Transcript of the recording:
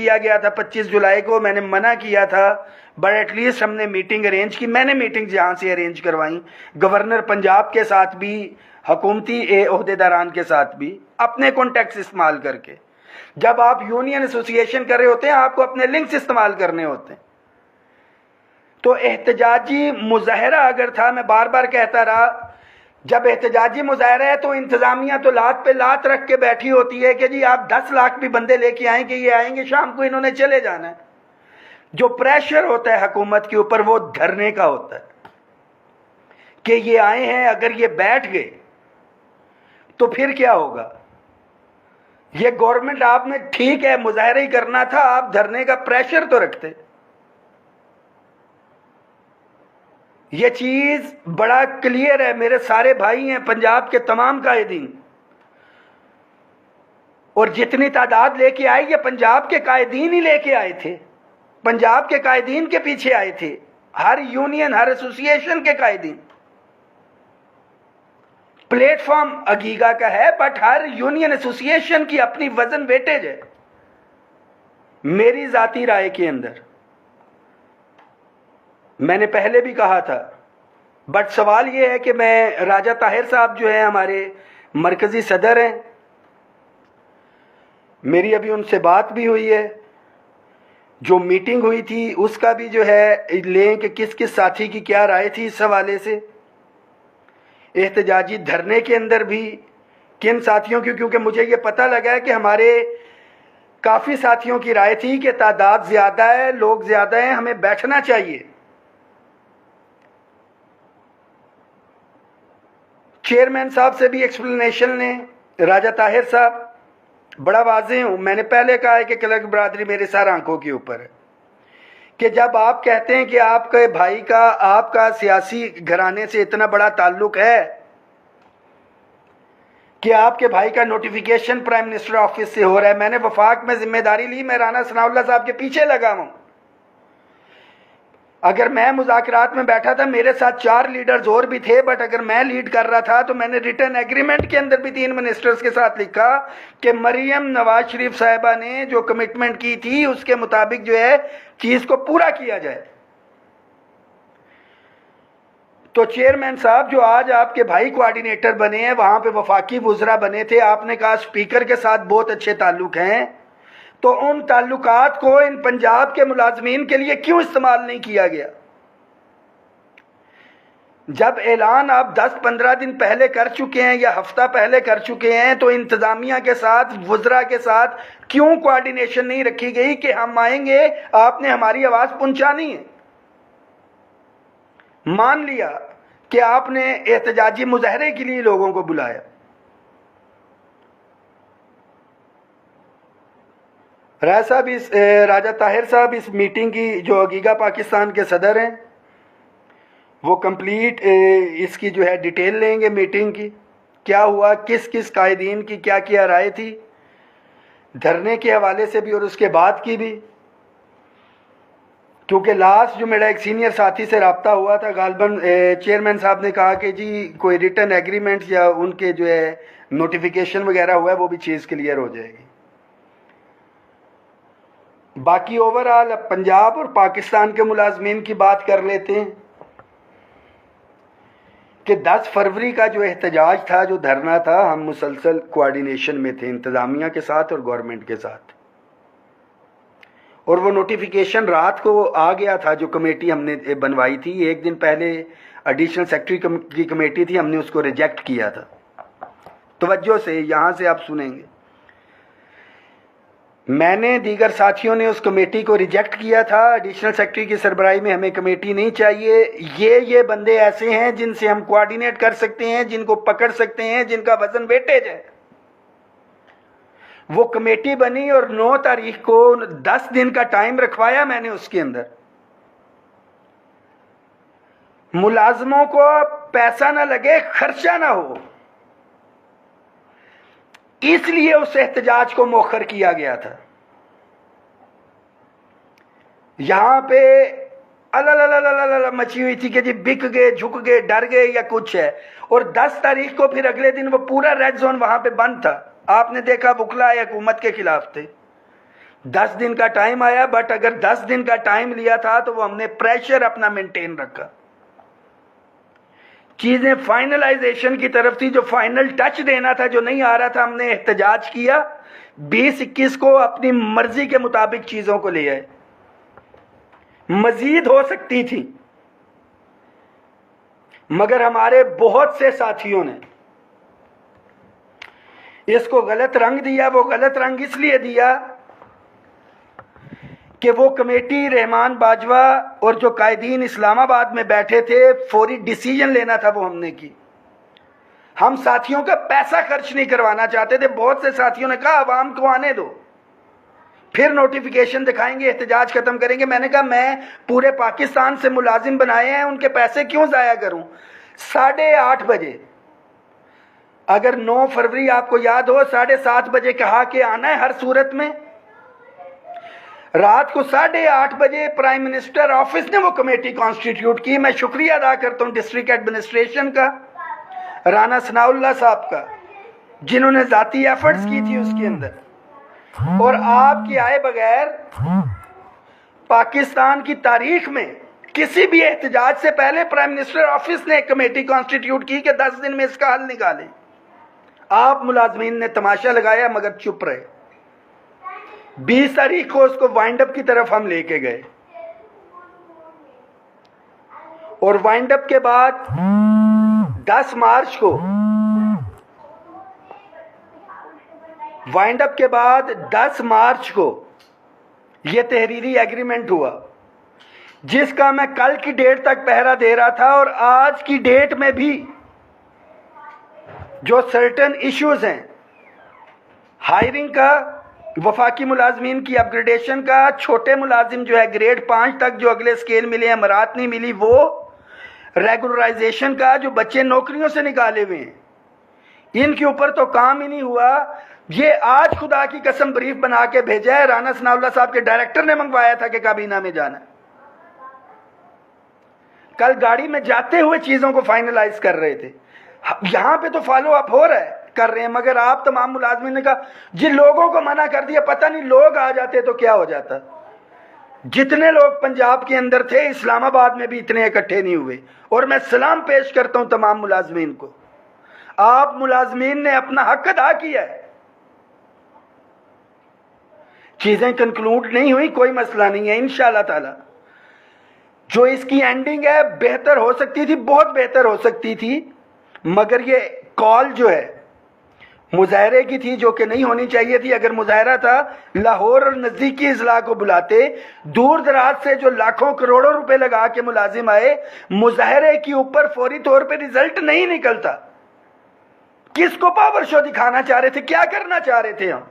किया गया था 25 जुलाई को, मैंने मना किया था, बट एटलीस्ट हमने मीटिंग अरेंज की। मैंने मीटिंग जहाँ से अरेंज करवाई, गवर्नर पंजाब के साथ भी, हुकूमती ओहदेदारान के साथ भी, अपने कॉन्टैक्ट्स इस्तेमाल करके। जब आप यूनियन एसोसिएशन कर रहे होते हैं, आपको अपने लिंक्स इस्तेमाल करने होते हैं। तो एहतजाजी मुजाहरा अगर था, मैं बार बार कहता रहा, जब एहतजाजी मुजाहरा है तो इंतजामिया तो लात पे लात रख के बैठी होती है कि जी आप 10 लाख भी बंदे लेके आए कि ये आएंगे शाम को, इन्होंने चले जाना है। जो प्रेशर होता है हुकूमत के ऊपर वो धरने का होता है कि ये आए हैं, अगर ये बैठ गए तो फिर क्या होगा। ये गवर्नमेंट, आपने ठीक है मुजाहरा ही करना था, आप धरने का प्रेशर तो रखते। ये चीज बड़ा क्लियर है, मेरे सारे भाई हैं पंजाब के तमाम कायदीन, और जितनी तादाद लेके आई ये पंजाब के कायदीन ही लेके आए थे, पंजाब के कायदीन के पीछे आए थे, हर यूनियन हर एसोसिएशन के कायदीन। प्लेटफॉर्म अगीगा का है, बट हर यूनियन एसोसिएशन की अपनी वजन वेटेज है। मेरी जाती राय के अंदर मैंने पहले भी कहा था, बट सवाल यह है कि मैं, राजा ताहिर साहब जो है हमारे मरकजी सदर हैं, मेरी अभी उनसे बात भी हुई है, जो मीटिंग हुई थी उसका भी जो है लें कि किस किस साथी की क्या राय थी इस हवाले से। एहतजाजी धरने के अंदर भी किन साथियों की, क्योंकि मुझे ये पता लगा है कि हमारे काफ़ी साथियों की राय थी कि तादाद ज़्यादा है, लोग ज़्यादा हैं, हमें बैठना चाहिए। चेयरमैन साहब से भी एक्सप्लेनेशन ने, राजा ताहिर साहब बड़ा वाज़ेह हूँ, मैंने पहले कहा है कि क्लर्क बरादरी मेरे सार आंखों के ऊपर है, कि जब आप कहते हैं कि आपके भाई का, आपका सियासी घराने से इतना बड़ा ताल्लुक है कि आपके भाई का नोटिफिकेशन प्राइम मिनिस्टर ऑफिस से हो रहा है, मैंने वफाक में जिम्मेदारी ली, मैं राना सनाउल्लाह साहब के पीछे लगा हूँ। अगर मैं मुज़ाकरात में बैठा था, मेरे साथ 4 लीडर्स और भी थे, बट अगर मैं लीड कर रहा था तो मैंने रिटर्न एग्रीमेंट के अंदर भी 3 मिनिस्टर्स के साथ लिखा कि मरियम नवाज शरीफ साहिबा ने जो कमिटमेंट की थी उसके मुताबिक जो है चीज़ को पूरा किया जाए। तो चेयरमैन साहब जो आज आपके भाई कोऑर्डिनेटर बने हैं, वहाँ पे वफाकी वुज़रा बने थे, आपने कहा स्पीकर के साथ बहुत अच्छे ताल्लुक हैं, तो उन ताल्लुकात को इन पंजाब के मुलाजमीन के लिए क्यों इस्तेमाल नहीं किया गया। जब ऐलान आप 10-15 दिन पहले कर चुके हैं या हफ्ता पहले कर चुके हैं, तो इंतजामिया के साथ, वुज़रा के साथ क्यों कोऑर्डिनेशन नहीं रखी गई कि हम आएंगे, आपने हमारी आवाज़ पहुंचानी है। मान लिया कि आपने एहतजाजी मुजाहरे के लिए लोगों को बुलाया, राजा ताहिर साहब इस मीटिंग की जो अगीगा पाकिस्तान के सदर हैं, वो कंप्लीट इसकी जो है डिटेल लेंगे मीटिंग की, क्या हुआ, किस किस कायदीन की क्या क्या राय थी, धरने के हवाले से भी और उसके बाद की भी। क्योंकि लास्ट जो मेरा एक सीनियर साथी से रब्ता हुआ था, गालबन चेयरमैन साहब ने कहा कि जी कोई रिटर्न एग्रीमेंट या उनके जो है नोटिफिकेशन वगैरह हुआ है, वो भी चीज़ क्लियर हो जाएगी। बाकी ओवरऑल अब पंजाब और पाकिस्तान के मुलाजमीन की बात कर लेते हैं कि 10 फरवरी का जो एहतजाज था, जो धरना था, हम मुसलसल कोऑर्डिनेशन में थे इंतज़ामिया के साथ और गवर्नमेंट के साथ, और वो नोटिफिकेशन रात को आ गया था जो कमेटी हमने बनवाई थी। एक दिन पहले एडिशनल सेक्रेटरी की कमेटी थी, हमने उसको रिजेक्ट किया था। तवज्जो से यहाँ से आप सुनेंगे, मैंने, दीगर साथियों ने उस कमेटी को रिजेक्ट किया था। एडिशनल सेक्रेटरी की सरबराही में हमें कमेटी नहीं चाहिए, ये बंदे ऐसे हैं जिनसे हम कोऑर्डिनेट कर सकते हैं, जिनको पकड़ सकते हैं, जिनका वजन वेटेज है। वो कमेटी बनी और 9 तारीख को 10 दिन का टाइम रखवाया मैंने उसके अंदर। मुलाजमों को पैसा ना लगे, खर्चा ना हो, इसलिए उस एहतजाज को मौखर किया गया था। यहां पे अल मची हुई थी कि जी बिक गए, झुक गए, डर गए या कुछ है। और 10 तारीख को फिर अगले दिन वो पूरा रेड जोन वहां पे बंद था। आपने देखा वकला हुकूमत के खिलाफ थे। 10 दिन का टाइम आया, बट अगर 10 दिन का टाइम लिया था तो वो हमने प्रेशर अपना मेंटेन रखा। चीजें फाइनलाइजेशन की तरफ थी, जो फाइनल टच देना था जो नहीं आ रहा था, हमने एहतजाज किया। 20-21 को अपनी मर्जी के मुताबिक चीजों को ले आए। मजीद हो सकती थी, मगर हमारे बहुत से साथियों ने इसको गलत रंग दिया। वो गलत रंग इसलिए दिया कि वो कमेटी रहमान बाजवा और जो कायदीन इस्लामाबाद में बैठे थे, फौरी डिसीजन लेना था वो हमने की। हम साथियों का पैसा खर्च नहीं करवाना चाहते थे। बहुत से साथियों ने कहा आवाम को आने दो, फिर नोटिफिकेशन दिखाएंगे, एहतजाज खत्म करेंगे। मैंने कहा मैं पूरे पाकिस्तान से मुलाजिम बनाए हैं, उनके पैसे क्यों जाया करूं। 8:30 बजे, अगर 9 फरवरी आपको याद हो, 7:30 बजे कहा कि आना है हर सूरत में। रात को 8:30 बजे प्राइम मिनिस्टर ऑफिस ने वो कमेटी कॉन्स्टिट्यूट की। मैं शुक्रिया अदा करता हूं डिस्ट्रिक्ट एडमिनिस्ट्रेशन का, राना सनाउल्लाह साहब का, जिन्होंने जाती एफर्ट्स की थी उसके अंदर। और आपके आए बगैर पाकिस्तान की तारीख में किसी भी एहतजाज से पहले प्राइम मिनिस्टर ऑफिस ने एक कमेटी कॉन्स्टिट्यूट की कि 10 दिन में इसका हल निकालें। आप मुलाजमीन ने तमाशा लगाया मगर चुप रहे। 20 तारीख को उसको वाइंड अप की तरफ हम लेके गए, और वाइंड अप के बाद 10 मार्च को, वाइंड अप के बाद 10 मार्च को यह तहरीरी एग्रीमेंट हुआ, जिसका मैं कल की डेट तक पहरा दे रहा था। और आज की डेट में भी जो सर्टन इश्यूज हैं, हायरिंग का, वफाकी मुलाजमीन की अपग्रेडेशन का, छोटे मुलाजिम जो है ग्रेड 5 तक जो अगले स्केल मिले, अमरात नहीं मिली, वो रेगुलराइजेशन का, जो बच्चे नौकरियों से निकाले हुए हैं, इनके ऊपर तो काम ही नहीं हुआ। ये आज खुदा की कसम ब्रीफ बना के भेजा है, राना सनाउल्लाह साहब के डायरेक्टर ने मंगवाया था कि काबीना में जाना। कल गाड़ी में जाते हुए चीजों को फाइनलाइज कर रहे थे। यहां पे तो फॉलो अप हो रहा है, कर रहे हैं, मगर आप तमाम मुलाजमीन ने कहा जिन लोगों को मना कर दिया, पता नहीं लोग आ जाते तो क्या हो जाता। जितने लोग पंजाब के अंदर थे, इस्लामाबाद में भी इतने इकट्ठे नहीं हुए। और मैं सलाम पेश करता हूं तमाम मुलाजमीन को, आप मुलाजमीन ने अपना हक अदा किया है। चीजें कंक्लूड नहीं हुई, कोई मसला नहीं है, इंशाअल्लाह ताला जो इसकी एंडिंग है बेहतर हो सकती थी, बहुत बेहतर हो सकती थी। मगर ये कॉल जो है मुजाहरे की थी, जो कि नहीं होनी चाहिए थी। अगर मुजाहरा था, लाहौर और नजदीकी इजला को बुलाते, दूर दराज से जो लाखों करोड़ों रुपए लगा के मुलाजिम आए, मुजाहरे के ऊपर फौरी तौर पे रिजल्ट नहीं निकलता। किसको पावर शो दिखाना चाह रहे थे, क्या करना चाह रहे थे हम?